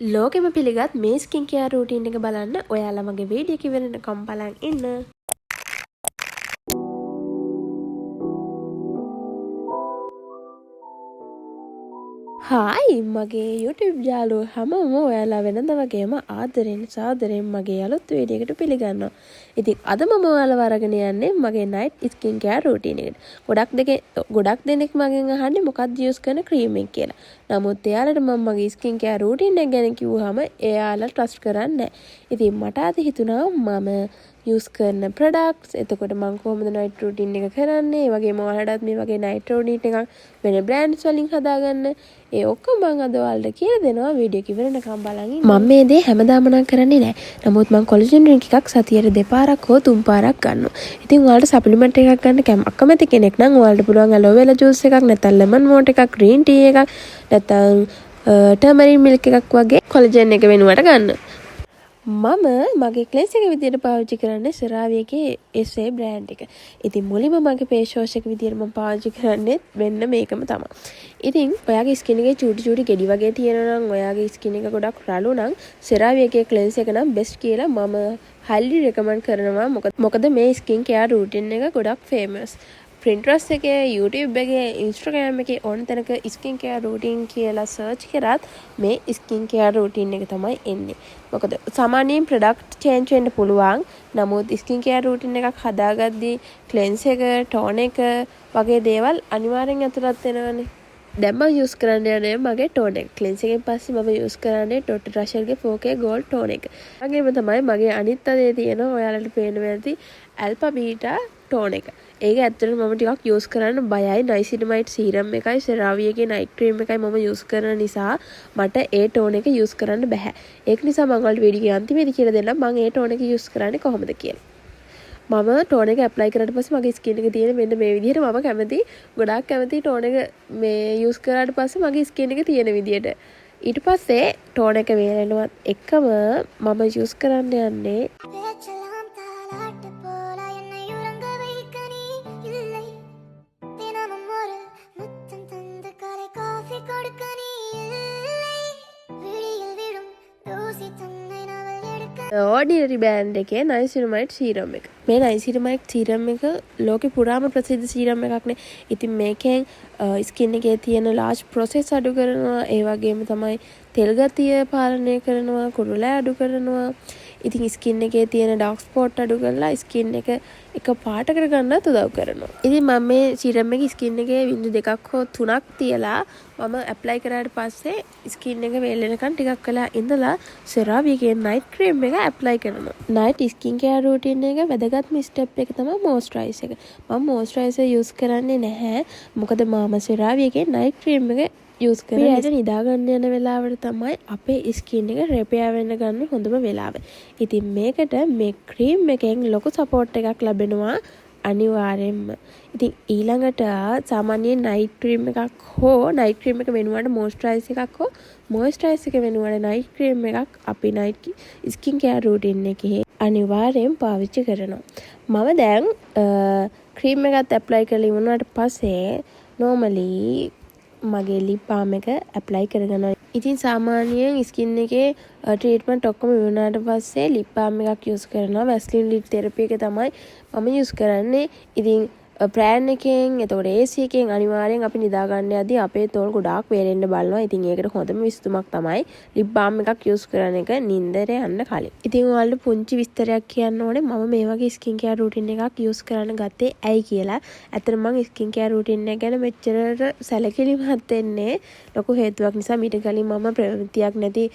ලෝකෙම පිළිගත් මේ ස්කින් කෙයාර් රූටින් එක බලන්න ඔයාලා මගේ වීඩියෝ එක ඉවරනකම් බලන් ඉන්න. හායි මගේ YouTube යාළුවෝ හැමෝම ඔයාලා වෙනද වගේම ආදරෙන් සාදරෙන් මගේ අලුත් වීඩියෝ එකට පිළිගන්නවා. ඉතින් අද මම ඔයාලව අරගෙන යන්නේ මගේ night skin care routine එකට. ගොඩක් දෙනෙක් මගෙන් අහන්නේ මොකක්ද use කරන cream එක කියලා. නමුත් එයාලට මම මගේ skin care routine එක ගැන කිව්වහම එයාලා trust කරන්නේ නැහැ. ඉතින් මට අද හිතුණා මම use කරන products එතකොට මම කොහොමද night routine එක කරන්නේ ඒ වගේම ඔයාලටත් මේ වගේ night routine එකක් වෙන brands වලින් හදාගන්න ඒ ඔක්කොම මම අද ඔයාලට කියලා දෙනවා වීඩියෝ එක ඉවරනකම් බලන් ඉන්න. මම මේ දේ හැමදාම නම් කරන්නේ නැහැ. නමුත් මම කොලජන් ඩ්‍රින්ක් එකක් සතියට දෙපාරක් හෝ තුන් පාරක් ගන්නවා. ඉතින් ඔයාලට සප්ලිමන්ට් එකක් ගන්න අකමැති කෙනෙක් නම් ඔයාලට පුළුවන් ඇලෝ වෙලා ජූස් එකක් නැත්නම් ලෙමන් වෝටර් එකක් ග්‍රීන් ටී එකක් නැත්නම් ටර්මරින් මිල්ක් එකක් වගේ කොලජන් එක වෙනුවට ගන්න. මම මගේ ක්ලෙන්ස් එක විදියට පාවිච්චි කරන්නේ CeraVe එකේ SA බ්‍රෑන්ඩ් එක. ඉතින් මුලින්ම මගේ ෆේස් වොෂ් එක විදියට මම පාවිච්චි කරන්නේ වෙන්න මේකම තමයි. ඉතින් ඔයාගේ ස්කින් එකේ චූටි ගෙඩි වගේ තියෙනවා නම් ඔයාගේ ස්කින් එක ගොඩක් රළු නම් CeraVe එකේ ක්ලෙන්ස් එක නම් බෙස්ට් කියලා මම highly recommend කරනවා. මොකද මේ ස්කින් කෙයාර් රූටින් එක ගොඩක් famous. Pinterest එකේ YouTube එකේ Instagram එකේ ඕන තැනක ස්කින් කෙයාර් රූටින් කියලා සර්ච් කරත් මේ ස්කින් කෙයාර් රූටින් එක තමයි එන්නේ. මොකද සාමාන්‍යයෙන් ප්‍රොඩක්ට් චේන්ජ් වෙන්න පුළුවන්. නමුත් ස්කින් කෙයාර් රූටින් එකක් හදාගද්දී ක්ලෙන්ස් එක, ටෝන් එක වගේ දේවල් අනිවාර්යෙන් ඇතුළත් වෙනවනේ. දැන් මම යූස් කරන්න යන්නේ මගේ ටෝන් එක. ක්ලෙන්ස් එකෙන් පස්සේ මම යූස් කරන්නේ Dr. Russellගේ 4K Gold ටෝන් එක. වගේම තමයි මගේ අනිත් අතේ තියෙන ඔයාලට පේනවා ඇති Alpha Beta ටෝන් එක. ඒක ඇත්තටම මම ටිකක් යූස් කරන්න බයයි. Niacinamide serum එකයි CeraVe එකේ night cream එකයි මම යූස් කරන නිසා මට ඒ ටෝන් එක යූස් කරන්න බෑ. ඒක නිසා මම ඔයාලට වීඩියෝ අන්තිමේදී කියලා දෙන්නම් මම ඒ ටෝන් එක යූස් කරන්නේ කොහොමද කියලා. මම ටෝන එක ඇප්ලයි කරාට පස්සේ මගේ ස්කින් එක තියෙන මෙන්න මේ විදිහට මම ගොඩාක් කැමති ටෝන එක මේ යූස් කරාට පස්සේ මගේ ස්කින් එක තියෙන විදිහට. ඊට පස්සේ ටෝන එක වේලෙනවත් එකම මම යූස් කරන්න යන්නේ ඕඩිනරි බෑන්ඩ් එකේ Niacinamide serum එක. මේ Niacinamide serum එක ලෝකේ පුරාම ප්‍රසිද්ධ serum එකක්නේ. ඉතින් මේකෙන් ස්කින් එකේ තියෙන large process අඩු කරනවා. ඒ වගේම තමයි තෙල් ගතිය පාලනය කරනවා, කුරුලෑ අඩු කරනවා. ඉතින් ස්කින් එකේ තියෙන ඩාර්ක් ස්පොට් අඩු කරලා ස්කින් එක පාට කරගන්නත් උදව් කරනවා. ඉතින් මම මේ serum එක ස්කින් එකේ බිංදු 2ක් හෝ 3ක් තියලා මම ඇප්ලයි කරාට පස්සේ ස්කින් එක වේලෙනකන් ටිකක් කළා ඉඳලා CeraVe එකේ night cream එක ඇප්ලයි කරනවා. night skin care routine එක වැදගත්ම ස්ටෙප් එක තමයි මොයිස්චරයිස් එක. මම මොයිස්චරයිසර් යූස් කරන්නේ නැහැ. මොකද මම CeraVe එකේ night cream එක යූස් කරන්නේ. ඒක නිදා ගන්න යන වෙලාවට තමයි අපේ ස්කින් එක රිපෙයාර් වෙන්න ගන්න හොඳම වෙලාව. ඉතින් මේකට මේ cream එකෙන් ලොකු සපෝට් එකක් ලැබෙනවා අනිවාර්යෙන්ම. ඉතින් ඊළඟට සාමාන්‍යයෙන් night cream එකක් හෝ night cream එක වෙනුවට moisturize එකක් හෝ moisturize එක වෙනුවට night cream එකක් අපි night skin care routine එකේ අනිවාර්යෙන් පාවිච්චි කරනවා. මම දැන් cream එකත් apply කරලා ඉවරනට පස්සේ normally මගේ lip balm එක apply කරගන්නවා. ඉතින් සාමාන්‍යයෙන් ස්කින් එකේ ට්‍රීට්මන්ට් ඔක්කොම ඉවරනාට පස්සේ lip balm එකක් යූස් කරනවා. Vaseline lip therapy එක තමයි මම යූස් කරන්නේ. ඉතින් බ්‍රෑන්ඩ් එකෙන් එතකොට AC එකෙන් අනිවාර්යෙන් අපි නිදා ගන්න යද්දී අපේ තෝල් ගොඩාක් වේලෙන්න බලනවා. ඉතින් ඒකට හොඳම විසඳුමක් තමයි lip balm එකක් යූස් කරන එක නින්දට යන්න කලින්. ඉතින් ඔයාලට පුංචි විස්තරයක් කියන්න ඕනේ මම මේ වගේ ස්කින් කෙයාර් රූටින් එකක් යූස් කරන්න ගත්තේ ඇයි කියලා. ඇත්තටම මම ස්කින් කෙයාර් රූටින් එක ගැන මෙච්චර සැලකිලිමත් වෙන්නේ ලොකු හේතුවක් නිසා. මීට කලින් මම ප්‍රවෘත්තියක් නැති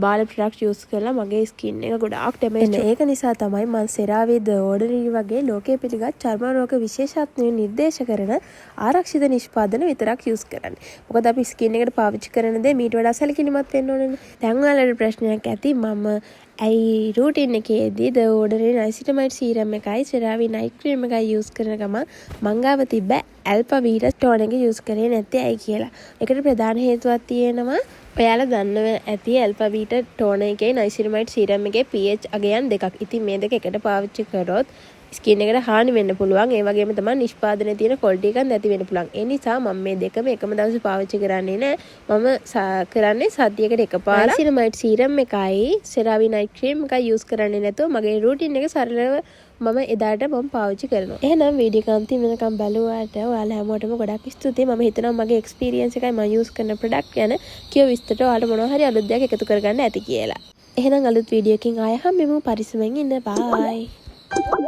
බාල ප්‍රොඩක්ට් යූස් කරලා මගේ ස්කින් එක ගොඩාක් ඩැමේජ් වුණා. ඒක නිසා තමයි මම CeraVe The Ordinary වගේ ලෝකයේ පිළිගත් චර්ම රෝග විශේෂඥයෝ නිර්දේශ කරන ආරක්ෂිත නිෂ්පාදන විතරක් යූස් කරන්නේ. මොකද අපි ස්කින් එකට පාවිච්චි කරන දේ මීට වඩා සැලකිලිමත් වෙන්න ඕනේ. දැන් ඔයාලට ප්‍රශ්නයක් ඇති මම ඇයි රූටින් එකේදී The Ordinary Niacinamide serum එකයි CeraVe night cream එකයි යූස් කරන ගමන් මං ගාව තිබ්බ Alpha Beta ටෝන් එක යූස් කරේ නැත්තේ ඇයි කියලා. ඒකට ප්‍රධාන හේතුවක් තියෙනවා ඔයාලා දන්නව ඇති Alpha Beta ටෝන් එකේ Niacinamide serum එකේ pH අගයන් දෙකක්. ඉතින් මේ දෙක එකට පාවිච්චි කරොත් ස්කින් එකට හානි වෙන්න පුළුවන්. ඒ වගේම තමයි නිෂ්පාදනයේ තියෙන ක්වොලිටි එකක් නැති වෙන්න පුළුවන්. ඒ නිසා මම මේ දෙකම එකම දවසේ පාවිච්චි කරන්නේ නැහැ. මම කරන්නේ සතියකට එකපාරක් නයිසිනමයිඩ් සීරම් එකයි සෙරාවි නයිට් ක්‍රීම් එකයි යූස් කරන්නේ නැතුව මගේ රූටින් එක සරලව මම එදාට මම පාවිච්චි කරනවා. එහෙනම් වීඩියෝ එක අන්තිම වෙනකම් බලුවාට ඔයාලා හැමෝටම ගොඩක් ස්තුතියි. මම හිතනවා මගේ එක්ස්පීරියන්ස් එකයි මම යූස් කරන ප්‍රොඩක්ට් ගැන කියව විස්තරට ඔයාලට මොනවා හරි අලුත් දෙයක් එකතු කරගන්න ඇති කියලා. එහෙනම් අලුත් වීඩියෝ එකකින් ආයෙ හැමෙමු පරිස්සමෙන් ඉන්න. බයි.